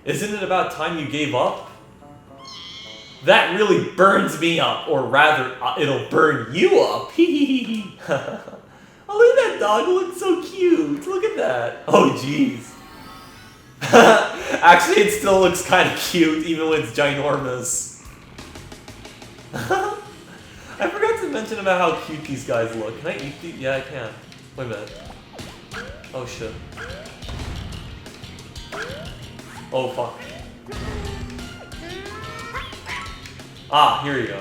Isn't it about time you gave up? That really burns me up, or rather, it'll burn you up. Hee. Oh, look at that dog, it looks so cute. Look at that. Oh, jeez. Actually, it still looks kind of cute, even when it's ginormous. I forgot to mention about how cute these guys look. Can I eat these? Yeah, I can. Wait a minute. Oh, shit. Oh, fuck. Ah, here you go.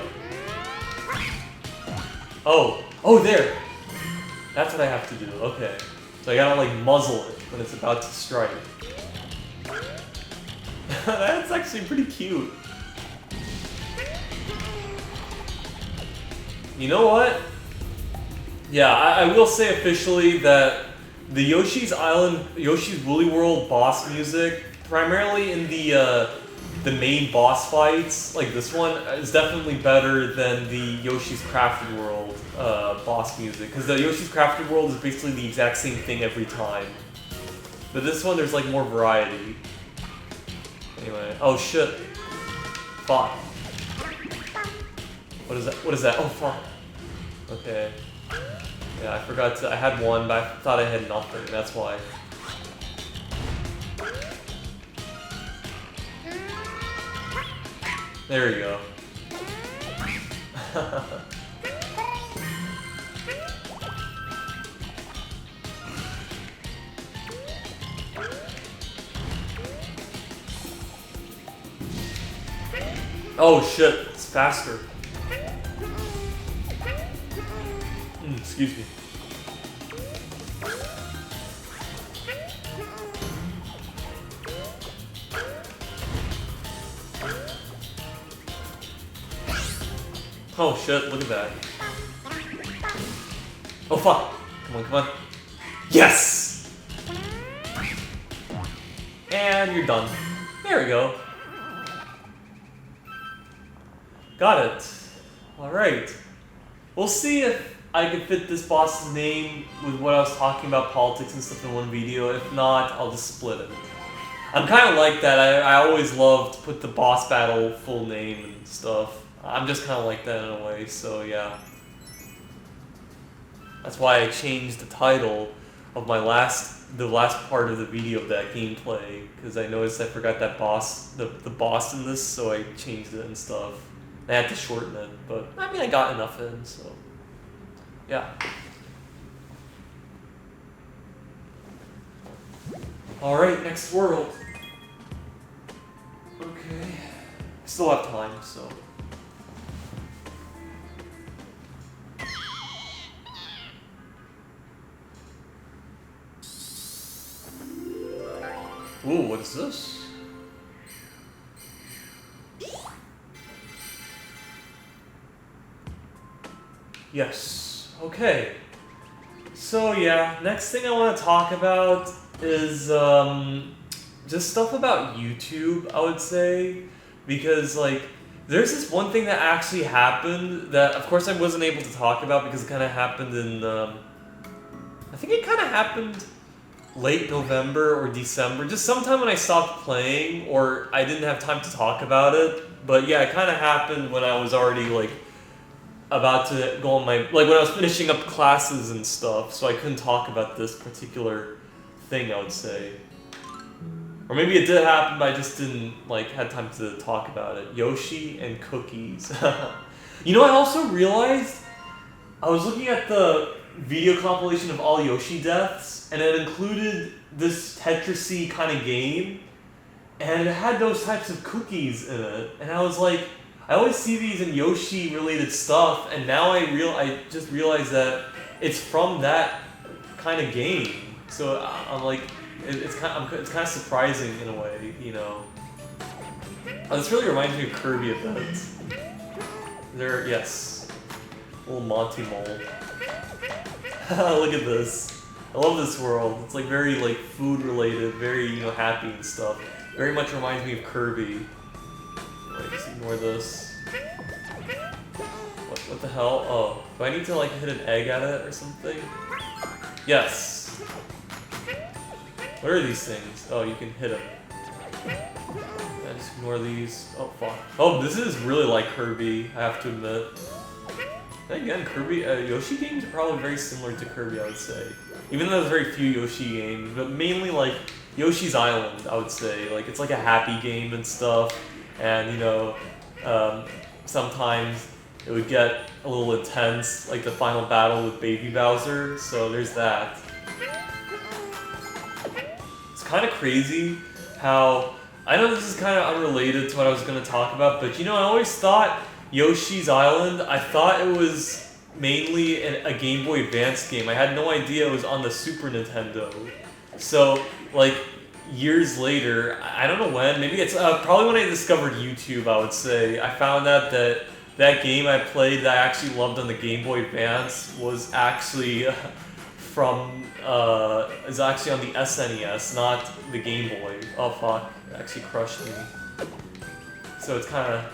Oh, there! That's what I have to do, okay. So I gotta, like, muzzle it when it's about to strike. That's actually pretty cute. You know what? Yeah, I will say officially that the Yoshi's Woolly World boss music, primarily in the main boss fights, like this one, is definitely better than the Yoshi's Crafted World boss music. Because the Yoshi's Crafted World is basically the exact same thing every time. But this one, there's like more variety. Anyway, oh shit. Fuck. What is that? What is that? Oh fuck. Okay. Yeah, I forgot to. I had one, but I thought I had nothing. That's why. There you go. Oh shit, it's faster. Excuse me. Oh shit, look at that. Oh fuck. Come on, come on. Yes! And you're done. There we go. Got it. Alright. We'll see if I can fit this boss's name with what I was talking about, politics and stuff, in one video. If not, I'll just split it. I'm kind of like that. I always love to put the boss battle full name and stuff. I'm just kind of like that in a way, so yeah. That's why I changed the title of my the last part of the video of that gameplay, because I noticed I forgot that boss, the boss in this, so I changed it and stuff. I had to shorten it, but I mean I got enough in, so yeah. Alright, next world. Okay. I still have time, so. Ooh, what is this? Yes. Okay. So yeah, next thing I want to talk about is just stuff about YouTube, I would say, because like there's this one thing that actually happened that of course I wasn't able to talk about because it kind of happened in I think it kind of happened late November or December, just sometime when I stopped playing or I didn't have time to talk about it. But yeah, it kind of happened when I was already like about to go on my, like when I was finishing up classes and stuff, so I couldn't talk about this particular thing, I would say. Or maybe it did happen, but I just didn't like had time to talk about it. Yoshi and cookies. You know, I also realized I was looking at the video compilation of all Yoshi deaths, and it included this Tetris-y kind of game, and it had those types of cookies in it, and I was like, I always see these in Yoshi-related stuff, and now I just realized that it's from that kind of game. So I'm like, it's kind of surprising in a way, you know. Oh, this really reminds me of Kirby a bit. Yes, little Monty Mole. Look at this. I love this world. It's like very like food related, very, you know, happy and stuff. Very much reminds me of Kirby. Like, just ignore this. What the hell? Oh, do I need to like hit an egg at it or something? Yes. What are these things? Oh, you can hit them. Yeah, just ignore these. Oh, fuck. Oh, this is really like Kirby, I have to admit. Then again, Yoshi games are probably very similar to Kirby, I would say. Even though there's very few Yoshi games, but mainly like Yoshi's Island, I would say. Like, it's like a happy game and stuff, and you know, sometimes it would get a little intense, like the final battle with Baby Bowser, so there's that. It's kind of crazy how, I know this is kind of unrelated to what I was going to talk about, but you know, I always thought Yoshi's Island, I thought it was mainly a Game Boy Advance game. I had no idea it was on the Super Nintendo. So, like, years later, I don't know when, maybe it's probably when I discovered YouTube, I would say. I found out that that game I played that I actually loved on the Game Boy Advance was actually is actually on the SNES, not the Game Boy. Oh fuck, it actually crushed me. So it's kind of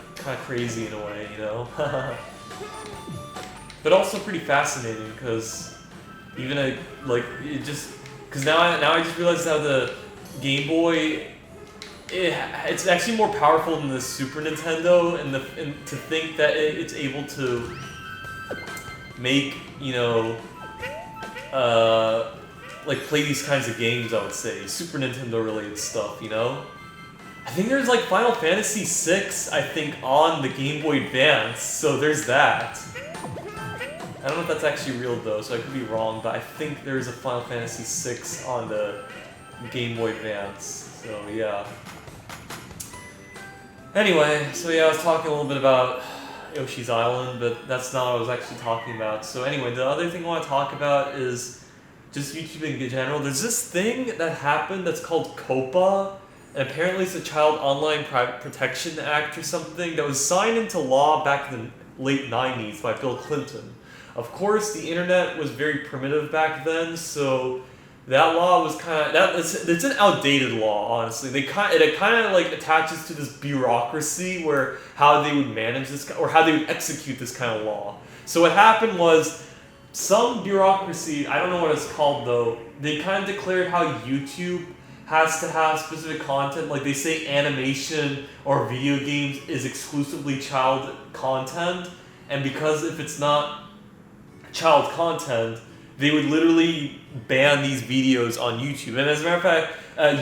crazy in a way, you know? But also pretty fascinating, because even because now I just realized how the Game Boy, it's actually more powerful than the Super Nintendo, and to think that it's able to make, you know, like play these kinds of games, I would say, Super Nintendo related stuff, you know? I think there's like Final Fantasy VI, I think, on the Game Boy Advance, so there's that. I don't know if that's actually real though, so I could be wrong, but I think there's a Final Fantasy VI on the Game Boy Advance, so yeah. Anyway, so yeah, I was talking a little bit about Yoshi's Island, but that's not what I was actually talking about. So anyway, the other thing I want to talk about is just YouTube in general. There's this thing that happened that's called COPPA, and apparently it's a Child Online Protection Act or something that was signed into law back in the late 90s by Bill Clinton. Of course, the internet was very primitive back then, so that law was it's an outdated law, honestly. It kind of like attaches to this bureaucracy where how they would manage this, or how they would execute this kind of law. So what happened was, some bureaucracy, I don't know what it's called though, they kind of declared how YouTube has to have specific content, like they say animation or video games is exclusively child content, and because if it's not child content, they would literally ban these videos on YouTube. And as a matter of fact,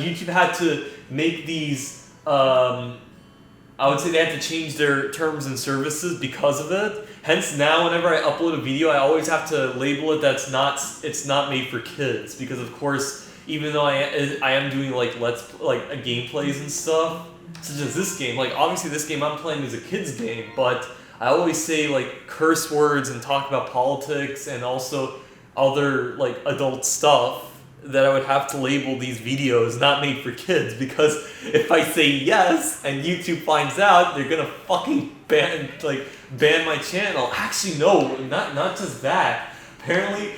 YouTube had to make these, I would say they had to change their terms and services because of it. Hence now whenever I upload a video, I always have to label it it's not made for kids. Because of course, even though I am doing like gameplays and stuff, such as this game, like obviously this game I'm playing is a kid's game, but I always say like curse words and talk about politics and also other like adult stuff that I would have to label these videos not made for kids, because if I say yes and YouTube finds out, they're gonna fucking ban my channel. Actually no, not just that. Apparently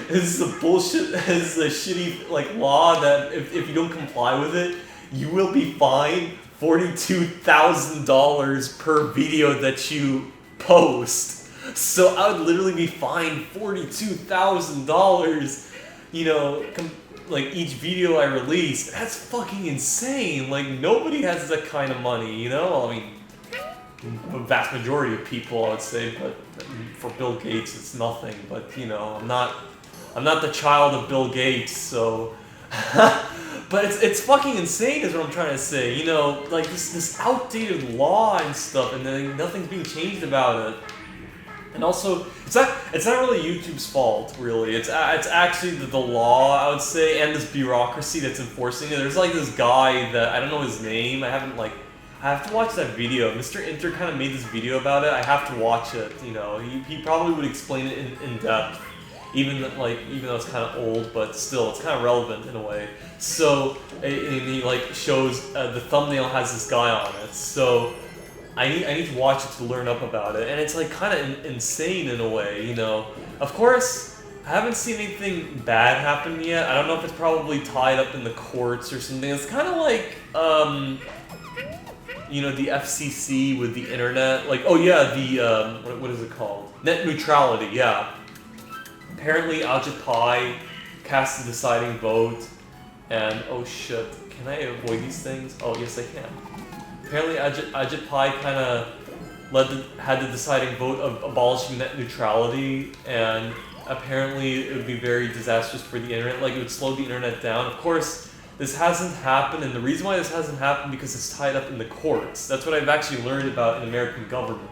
this is a bullshit, this is a shitty like law that if you don't comply with it, you will be fined $42,000 per video that you post. So I would literally be fined $42,000, you know, like each video I release. That's fucking insane. Like nobody has that kind of money, you know? I mean, the vast majority of people, I would say, but for Bill Gates, it's nothing. But you know, I'm not the child of Bill Gates, so. But it's fucking insane is what I'm trying to say. You know, like this outdated law and stuff, and then nothing's being changed about it. And also, it's not really YouTube's fault, really. It's actually the law, I would say, and this bureaucracy that's enforcing it. There's like this guy that, I don't know his name, I have to watch that video. Mr. Inter kind of made this video about it. I have to watch it, you know. He probably would explain it in depth. Even though it's kind of old, but still, it's kind of relevant in a way. So, and he like shows, the thumbnail has this guy on it, so I need to watch it to learn up about it, and it's like kind of insane in a way, you know. Of course, I haven't seen anything bad happen yet. I don't know if it's probably tied up in the courts or something. It's kind of like, you know, the FCC with the internet, like, oh yeah, the, what is it called? Net neutrality, yeah. Apparently, Ajit Pai cast the deciding vote, and oh shit, can I avoid these things? Oh, yes I can. Apparently Ajit Pai kind of had the deciding vote of abolishing net neutrality, and apparently it would be very disastrous for the internet, like it would slow the internet down. Of course, this hasn't happened, and the reason why this hasn't happened because it's tied up in the courts. That's what I've actually learned about in American government.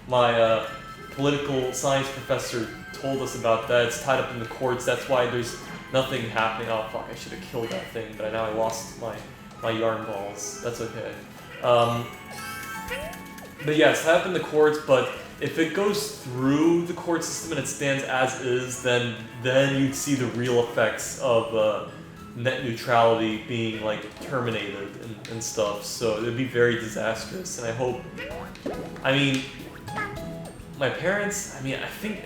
My political science professor told us about that. It's tied up in the courts, that's why there's nothing happening. Oh fuck, I should have killed that thing, but now I lost my yarn balls. That's okay. But yeah, it's tied up in the courts, but if it goes through the court system and it stands as is, then you'd see the real effects of net neutrality being like terminated and stuff. So it'd be very disastrous, and I hope. I mean, my parents. I mean, I think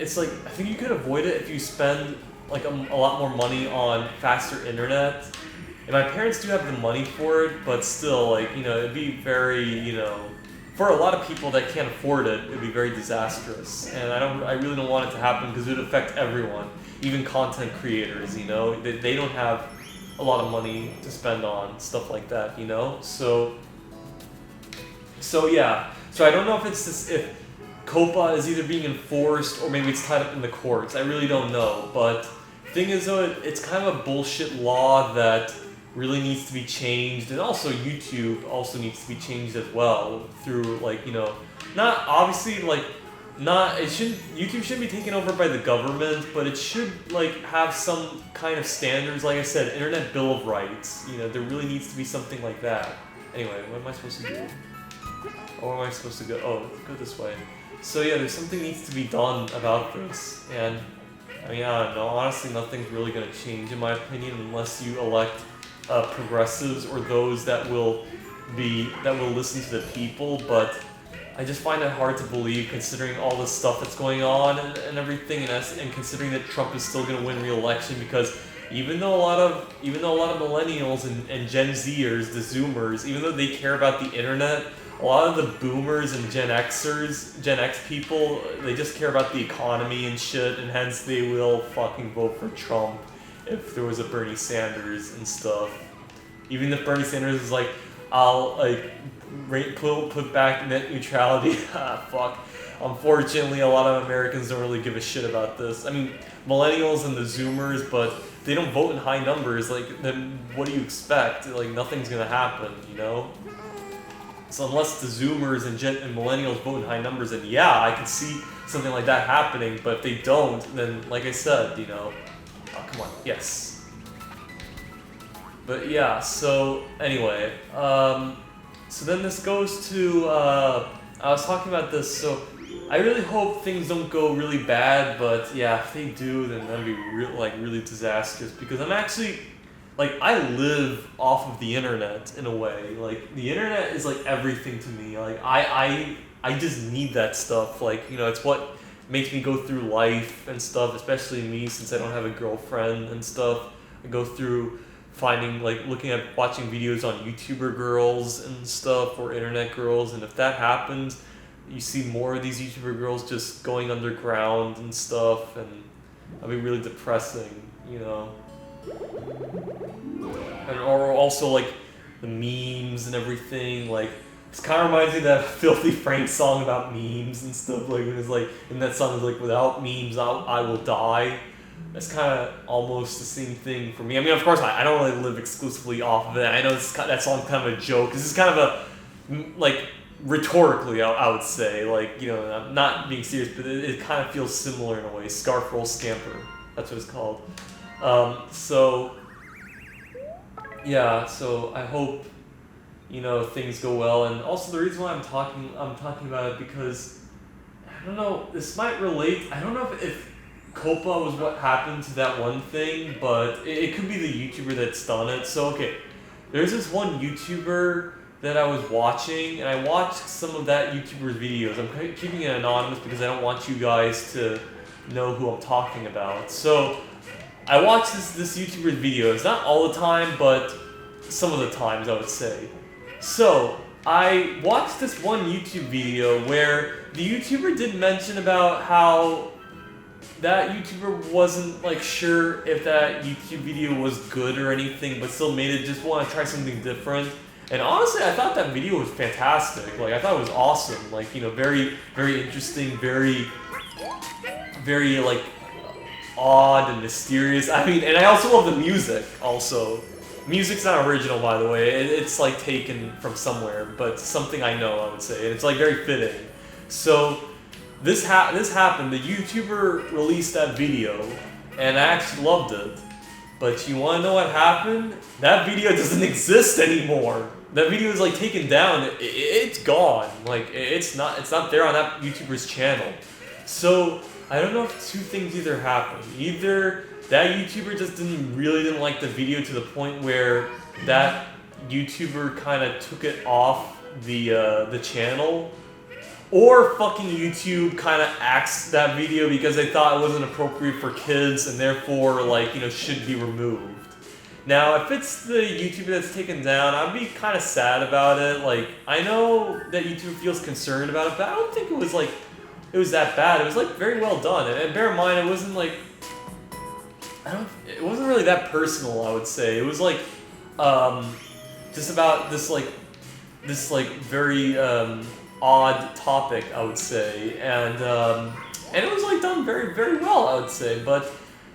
you could avoid it if you spend like a lot more money on faster internet. And my parents do have the money for it, but still, like, you know, it'd be very, you know, for a lot of people that can't afford it, it'd be very disastrous. And I really don't want it to happen because it would affect everyone, even content creators, you know? They don't have a lot of money to spend on stuff like that, you know? So yeah. So I don't know if it's this, if COPPA is either being enforced or maybe it's tied up in the courts. I really don't know. But thing is though, it's kind of a bullshit law that really needs to be changed, and also YouTube also needs to be changed as well through, like, you know, not obviously, like, not, it shouldn't, YouTube shouldn't be taken over by the government, but it should, like, have some kind of standards, like I said, Internet Bill of Rights, you know, there really needs to be something like that. Anyway, what am I supposed to do? Or am I supposed to go, oh, go this way. So yeah, there's something needs to be done about this, and, I mean, I don't know, honestly nothing's really gonna change in my opinion unless you elect progressives or those that will listen to the people, but I just find it hard to believe considering all this stuff that's going on and everything, and considering that Trump is still going to win re-election, because even though a lot of millennials and Gen Zers, the Zoomers, even though they care about the internet, a lot of the Boomers and Gen X people, they just care about the economy and shit, and hence they will fucking vote for Trump if there was a Bernie Sanders and stuff. Even if Bernie Sanders is like, I'll like put back net neutrality, fuck. Unfortunately, a lot of Americans don't really give a shit about this. I mean, millennials and the Zoomers, but they don't vote in high numbers. Like, then what do you expect? Like, nothing's gonna happen, you know? So unless the Zoomers and millennials vote in high numbers, then yeah, I can see something like that happening. But if they don't, then like I said, you know, oh, come on, yes. But yeah, so anyway, so then this goes to, I was talking about this, so I really hope things don't go really bad, but yeah, if they do, then that'd be really disastrous, because I'm actually, like, I live off of the internet in a way. Like, the internet is like everything to me. Like, I just need that stuff. Like, you know, it's what makes me go through life and stuff, especially me, since I don't have a girlfriend and stuff. I go through watching videos on YouTuber girls and stuff, or internet girls, and if that happens, you see more of these YouTuber girls just going underground and stuff, and that'll be really depressing, you know. And or also like the memes and everything, like it kind of reminds me of that Filthy Frank song about memes and stuff. Like it was like, and that song is like, without memes I will die. That's kind of almost the same thing for me. I mean, of course, I don't really live exclusively off of it. I know that song's kind of a joke. This is kind of a, like, rhetorically, I would say. Like, you know, I'm not being serious, but it kind of feels similar in a way. Scarf Roll Scamper. That's what it's called. So, yeah, so I hope, you know, things go well. And also the reason why I'm talking about it, because, I don't know, this might relate. I don't know if COPPA was what happened to that one thing, but it could be the YouTuber that's done it. So, okay, there's this one YouTuber that I was watching, and I watched some of that YouTuber's videos. I'm keeping it anonymous because I don't want you guys to know who I'm talking about. So, I watched this YouTuber's videos, not all the time, but some of the times, I would say. So, I watched this one YouTube video where the YouTuber did mention about how that YouTuber wasn't like sure if that YouTube video was good or anything, but still made it just want to try something different. And honestly, I thought that video was fantastic. Like, I thought it was awesome. Like, you know, very, very interesting, very, very, like, odd and mysterious. I mean, and I also love the music, also. Music's not original, by the way. It's, like, taken from somewhere, but something I know, I would say. And it's, like, very fitting. So, this happened. The YouTuber released that video, and I actually loved it. But you want to know what happened? That video doesn't exist anymore. That video is like taken down. It's gone. Like it's not there on that YouTuber's channel. So I don't know if two things either happened. Either that YouTuber just really didn't like the video to the point where that YouTuber kind of took it off the channel, or fucking YouTube kind of axed that video because they thought it wasn't appropriate for kids and therefore, like, you know, should be removed. Now, if it's the YouTuber that's taken down, I'd be kind of sad about it. Like, I know that YouTube feels concerned about it, but I don't think it was, like, it was that bad. It was, like, very well done. And bear in mind, it wasn't, like, it wasn't really that personal, I would say. It was, like, just about this, very, odd topic, I would say. And it was, like, done very, very well, I would say. But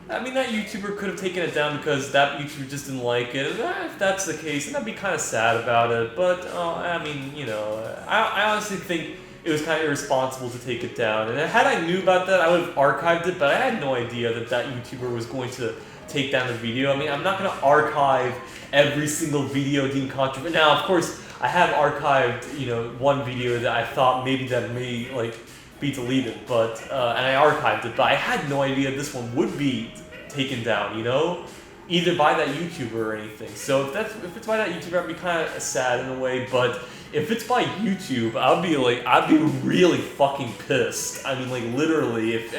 I mean, that YouTuber could have taken it down because that YouTuber just didn't like it. If that's the case, then I'd be kind of sad about it. But, I mean, you know, I honestly think it was kind of irresponsible to take it down. And had I knew about that, I would have archived it, but I had no idea that that YouTuber was going to take down the video. I mean, I'm not going to archive every single video deemed controversial. Now, of course, I have archived, you know, one video that I thought maybe that may, like, be deleted, but and I archived it, but I had no idea this one would be taken down, you know, either by that YouTuber or anything. So if it's by that YouTuber, I'd be kind of sad in a way. But if it's by YouTube, I'd be really fucking pissed. I mean, like, literally, if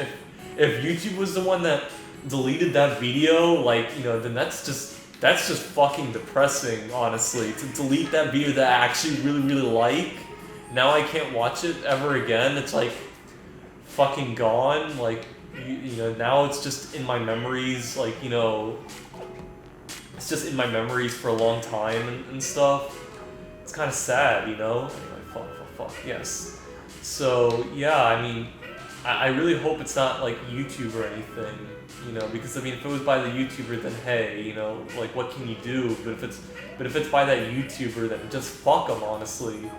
YouTube was the one that deleted that video, like, you know, then that's just fucking depressing, honestly. To delete that video that I actually really, really like, now I can't watch it ever again. It's like fucking gone. Like, you know, now it's just in my memories. Like, you know, it's just in my memories for a long time and stuff. It's kind of sad, you know. Anyway, fuck. Yes. So yeah, I mean, I really hope it's not like YouTube or anything. You know, because I mean, if it was by the YouTuber, then hey, you know, like, what can you do? But if it's by that YouTuber, then just fuck them, honestly.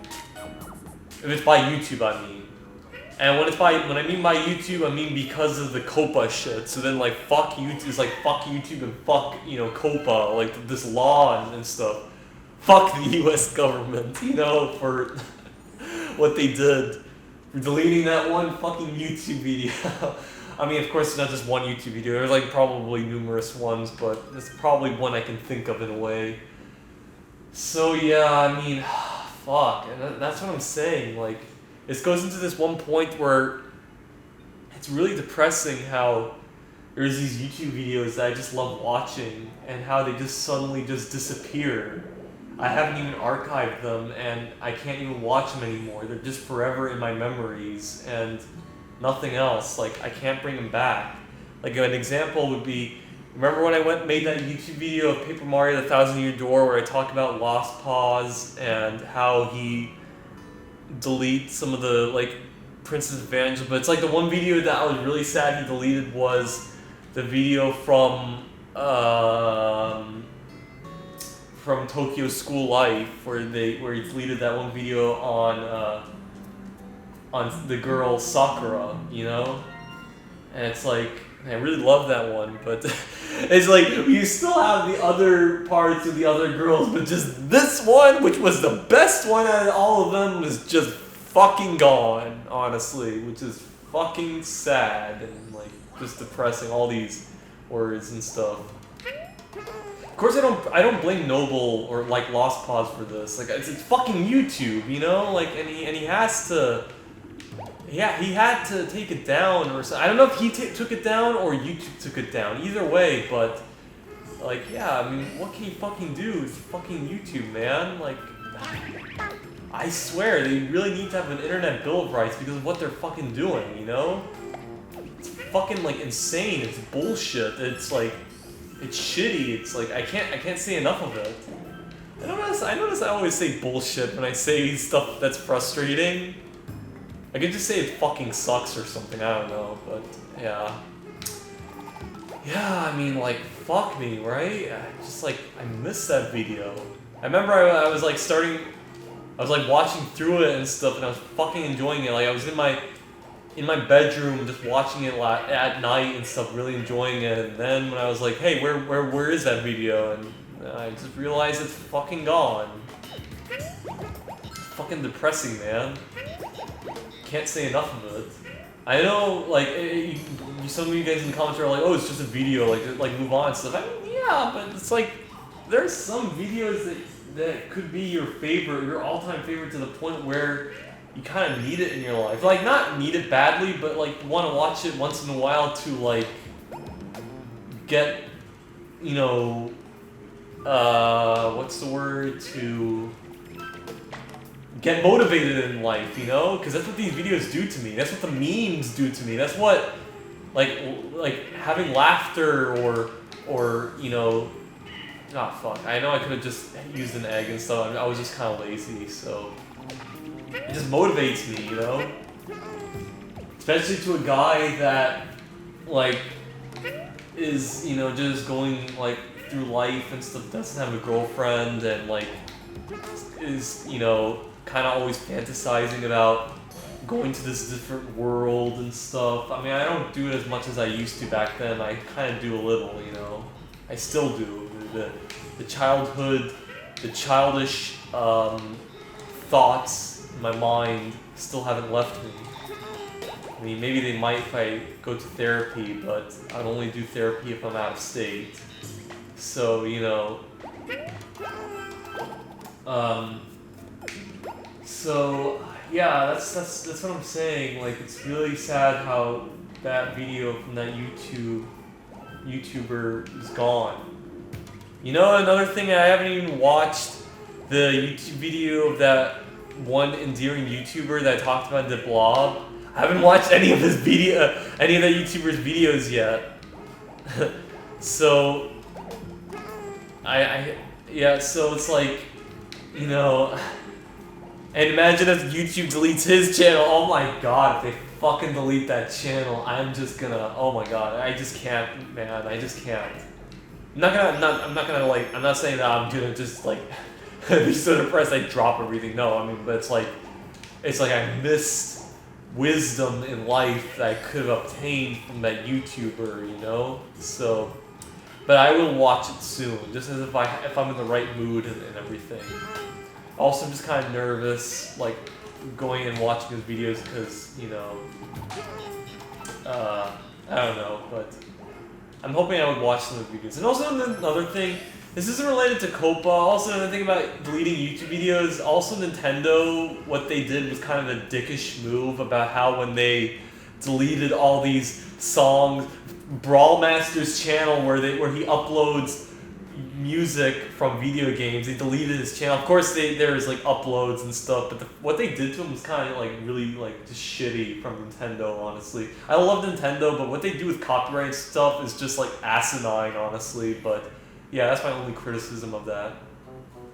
If it's by YouTube, I mean. And when I mean by YouTube, I mean because of the COPPA shit. So then, like, fuck YouTube, it's like fuck YouTube and fuck, you know, COPPA, like this law and stuff. Fuck the US government, you know, for what they did. For deleting that one fucking YouTube video. I mean, of course, it's not just one YouTube video. There's, like, probably numerous ones, but it's probably one I can think of in a way. So, yeah, I mean, fuck. And that's what I'm saying. Like, it goes into this one point where it's really depressing how there's these YouTube videos that I just love watching and how they just suddenly just disappear. I haven't even archived them, and I can't even watch them anymore. They're just forever in my memories, and nothing else. Like, I can't bring them back. Like, an example would be, remember when I made that YouTube video of Paper Mario: The Thousand Year Door where I talked about Lost Pause and how he deletes some of the, like, Princess Evangel, but it's like the one video that I was really sad he deleted was the video from Tokyo School Life where he deleted that one video on the girl Sakura, you know? And it's like, I really love that one, but it's like, you still have the other parts of the other girls, but just this one, which was the best one out of all of them, was just fucking gone, honestly, which is fucking sad and, like, just depressing, all these words and stuff. Of course, I don't blame Noble or, like, Lost Pause for this. Like, it's fucking YouTube, you know? Like, and he has to. Yeah, he had to take it down or something. I don't know if he took it down or YouTube took it down. Either way, but, like, yeah, I mean, what can you fucking do? It's fucking YouTube, man. Like, I swear, they really need to have an internet bill of rights because of what they're fucking doing, you know? It's fucking like insane. It's bullshit. It's like, it's shitty. It's like I can't say enough of it. I notice I always say bullshit when I say stuff that's frustrating. I could just say it fucking sucks or something. I don't know, but yeah. Yeah, I mean, like, fuck me, right? I missed that video. I remember I was like watching through it and stuff, and I was fucking enjoying it. Like, I was in my bedroom just watching it at night and stuff, really enjoying it. And then when I was like, hey, where is that video? And I just realized it's fucking gone. It's fucking depressing, man. Can't say enough of it. I know, like, some of you guys in the comments are like, oh, it's just a video, like move on and stuff. I mean, yeah, but it's like, there's some videos that could be your favorite, your all-time favorite, to the point where you kind of need it in your life. Like, not need it badly, but like want to watch it once in a while to like get, you know, what's the word, to get motivated in life, you know? Because that's what these videos do to me. That's what the memes do to me. That's what, like having laughter or you know, ah, fuck. I know I could have just used an egg and stuff. I was just kind of lazy, so it just motivates me, you know? Especially to a guy that, like, is, you know, just going, like, through life and stuff, doesn't have a girlfriend, and, like, is, you know, kind of always fantasizing about going to this different world and stuff. I mean, I don't do it as much as I used to back then. I kind of do a little, you know? I still do. The childhood, the childish thoughts in my mind still haven't left me. I mean, maybe they might if I go to therapy, but I'd only do therapy if I'm out of state. So, you know, so yeah, that's what I'm saying. Like, it's really sad how that video from that YouTuber is gone. You know, another thing, I haven't even watched the YouTube video of that one endearing YouTuber that talked about the blob. I haven't watched any of that YouTuber's videos yet. So yeah, so it's like, you know, and imagine if YouTube deletes his channel. Oh my god, if they fucking delete that channel, I'm just gonna, oh my god, I just can't, man, I just can't. I'm not saying that I'm gonna just like be so depressed I drop everything. No, I mean, but it's like I missed wisdom in life that I could have obtained from that YouTuber, you know? So, but I will watch it soon, just as if I'm in the right mood and everything. Also, I'm just kind of nervous, like, going and watching his videos because, you know, I don't know, but I'm hoping I would watch some of the videos. And also another thing, this isn't related to COPPA, also another thing about deleting YouTube videos, also Nintendo, what they did was kind of a dickish move about how when they deleted all these songs, Brawl Master's channel where he uploads music from video games, they deleted his channel. Of course, there's like uploads and stuff, but what they did to him was kind of like really like just shitty from Nintendo. Honestly, I love Nintendo, but what they do with copyright stuff is just like asinine, honestly. But yeah, that's my only criticism of that.